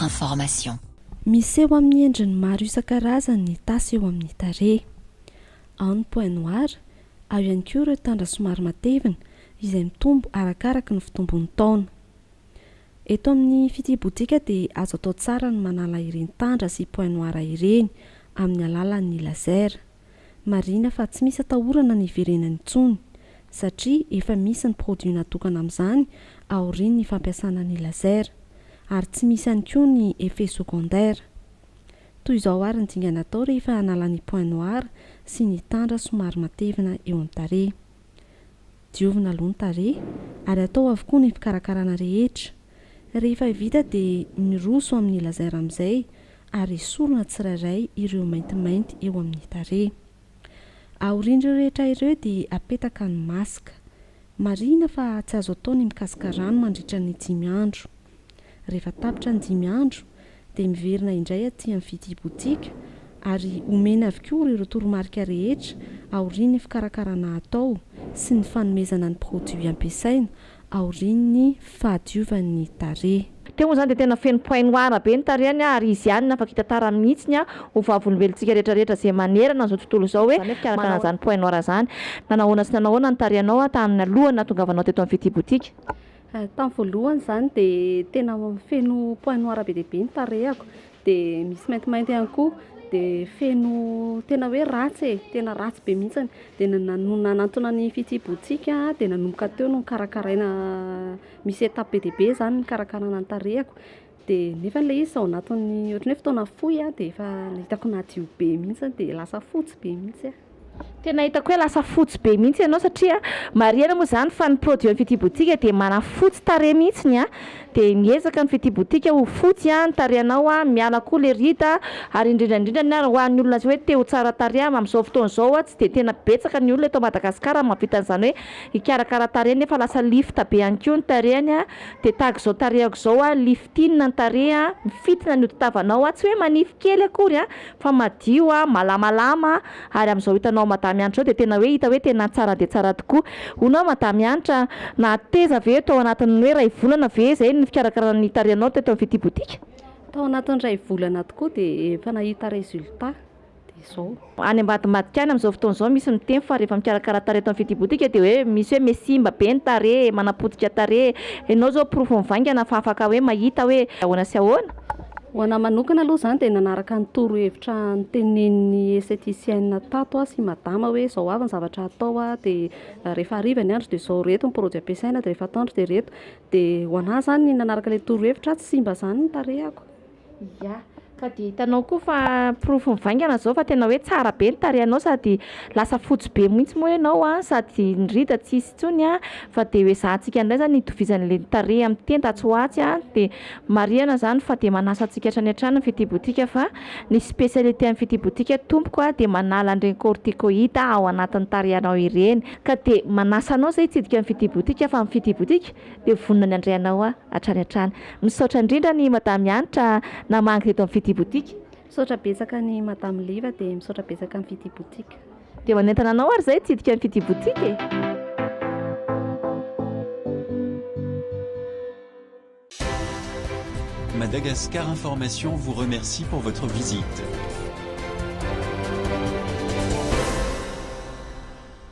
Information. Misy eo amin'ny endriny maro isan-karazany ny tasy eo amin'ny tarehy. Ao ny point noir, ao ihany koa ireo tandra somary matevina izay mitombo arakaraka ny fitombon'ny taona. Eto amin'ny fitibotika dia azo atao tsara ny manala ireny tandra sy point noir ireny amin'ny alalan'ny laser. Marina fa tsy misy atahorana ny iverenany intsony satria efa misy ny produit natokana amin'izany aorian'ny fampiasana ny laser ary tsy misy ihany koa ny effet secondaire. Toy izao ary ny dingana atao rehefa hanala ny point noir sy ny tandra somary matevina eo amin'ny tarehy. Diovina aloha ny tarehy ary atao avokoa ny fikarakarana rehetra. Rehefa vita dia miroso amin'ny laser amin'izay ary esorina tsirairay ireo maintimainty eo amin'ny tarehy. Aorian'ireo rehetra ireo dia apetaka ny masika. Marina fa tsy azo atao ny mikasika rano mandritra ny 5 andro. Rehefa tapitra ny 5 andro dia miverina indray aty amin'ny fitibotika ary omena avokoa ireo toromarika rehetra aorian'ny fikarakarana atao sy ny fanomezana ny produit ampiasaina aorian'ny fahadiovan'ny tarehy. Teo moa zany dia tena feno point noir be ny tarehany ary izy ihany afaka hitantarany mihitsy ho vavolombelontsika rehetrarehetra izay manerana izao tontolo izao hoe fikarakarana izany point noir zany. Nanahoana sy nanahoana ny tarehanao tamin'ny alohany nahatongavanao teto amin'ny fitibotika? Tamin'ny voalohany zany dia tena feno point noir be dia be ny tarehako, dia misy maintimainty ihany koa, dia feno tena hoe ratsy tena ratsy be mihitsy. Dia nanantona ny fitibotika dia nanomboka teo no karakaraina, misy etape be dia be zany ny karakarana ny tarehako. Dia nefa ilay izy ao anatin'ny ohatran'ny hoe fotoana fohy dia efa hitako nadio be mihitsy dia lasa fotsy be mihitsy. Tena hitako hoe lasa fotsy be mihitsy ianao satria marihana moa zany fa ny produit amin'ny fitibotika dia manafotsy tarehy mihitsy dia miezaka ny fitibotika ho fotsy ny tarehanao miala koa le rita ary indrindra ho an'ny olona hoe te ho tsara tarehy amin'izao fotoana izao tsy dia tena betsaka ny olona eto Madagasikara mahavita an'izany hoe hikarakara tarehy nefa lasa lifta be ihany koa ny tarehany dia tahaka izao tarehako izao liftinina ny tarehy mifitina ny hoditavanao tsy hoe manify kely akory fa madio malamalama ary amin'izao hitanao madamy anitra dia tena hoe hita hoe tena tsara dia tsara tokoa. Honao madamy anitra na teza ve tao anatin'ny hoe ray volana ve zay ny fikarakarana ny tarehanao teto amin'ny fitibotika? Tao anatin'ny ray volana tokoa dia efa nahita resultat dia izao. Any ambadimbadika any amin'izao fotoana izao misy miteny fa rehefa mikarakara tarehy eto amin'ny fitibotika dia hoe misy hoe mesimba be ny tarehy, manapotika tarehy. Ianao zao profo mivaingana fa afaka hoe mahita hoe ahoana sy ahoana. Ho anahy manokana aloha izany dia nanaraka ny torohevitra notenenin'ny esthéticienne tato sy madama hoe izao avy ny zavatra atao dia rehefa hariva ny andro dia izao reto ny produit ampiasaina dia rehefa atoandro dia reto. Dia ho anahy izany nanaraka ilay torohevitra tsy simba izany ny tarehako. Ya, ka dia hitanao koa fa profo mivaingana izao fa tena hoe tsara be ny tarehanao sady lasa fotsy be mihitsy moa ianao sady ny rita tsy hisy intsony fa dia hoe zahantsika indray zany hitovizan'ilay tarehy amin'ny tenda tsy ho atsy dia marihana zany fa dia manasa antsika hatrany hatrany ny fitibotika fa ny spécialité amin'ny fitibotika tompoko dia manala an'ireny corticoïde ao anatin'ny tarehanao ireny. Ka dia manasa anao zay hitsidika amin'ny fitibotika fa amin'ny fitibotika dia vonona ny andrianao hatrany hatrany. Misaotra indrindra ny madamy anitra namangy teto amin'ny fitibotika. Misaotra betsaka ny madame Liva dia misaotra betsaka ny fitibotika. Dia manentana anao ary zay hitsidika amin'ny fitibotika. Madagascar Information vous remercie pour votre visite.